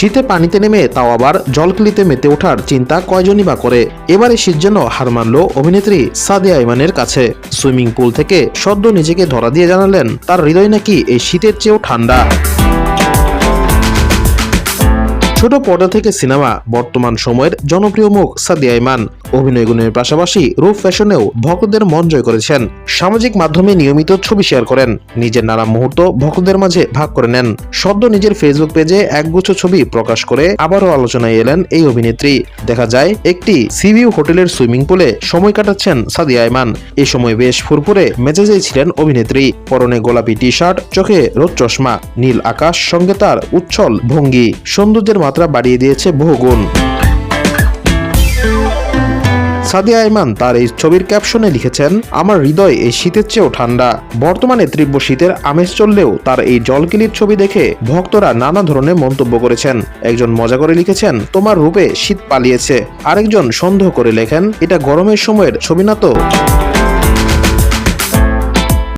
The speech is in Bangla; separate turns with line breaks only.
শীতে পানিতে নেমে তাও আবার জলকিলিতে মেতে ওঠার চিন্তা কয়জনই বা করে। এবারে শীত যেন হার মানল অভিনেত্রী সাদিয়া ইমানের কাছে। সুইমিং পুল থেকে সদ্য নিজেকে ধরা দিয়ে জানালেন তার হৃদয় নাকি এই শীতের চেয়েও ঠান্ডা। ছোট পর্দা থেকে সিনেমা, বর্তমান সময়ের জনপ্রিয় মুখ সাদিয়া ইমান অভিনয় গুণের পাশাপাশি রূপ ফ্যাশনেও ভক্তদের মন জয় করেছেন। সামাজিক মাধ্যমে নিয়মিত ছবি শেয়ার করেন, নিজের নানা মুহূর্ত ভক্তদের মাঝে ভাগ করে নেন। সদ্য নিজের ফেসবুক পেজে একগুচ্ছ ছবি প্রকাশ করে আবারও আলোচনায় এলেন এই অভিনেত্রী। দেখা যায় একটি সিভিউ হোটেলের সুইমিং পুলে সময় কাটাচ্ছেন সাদিয়া ইমান। এই সময় বেশ ফুরফুরে মেজাজেই ছিলেন অভিনেত্রী। পরনে গোলাপি টি শার্ট, চোখে রোদ চশমা, নীল আকাশ সঙ্গে তার উচ্ছল ভঙ্গি সৌন্দর্যের মাত্রা বাড়িয়ে দিয়েছে বহুগুণ। সাদিয়া ইমান তার এই ছবির ক্যাপশনে লিখেছেন, আমার হৃদয় এই শীতের চেয়েও ঠান্ডা। বর্তমানে তীব্র শীতের আমেজ চললেও তার এই জলকিলির ছবি দেখে ভক্তরা নানা ধরনের মন্তব্য করেছেন। একজন মজা করে লিখেছেন, তোমার রূপে শীত পালিয়েছে। আরেকজন সন্দেহ করে লেখেন, এটা গরমের সময়ের ছবি না তো।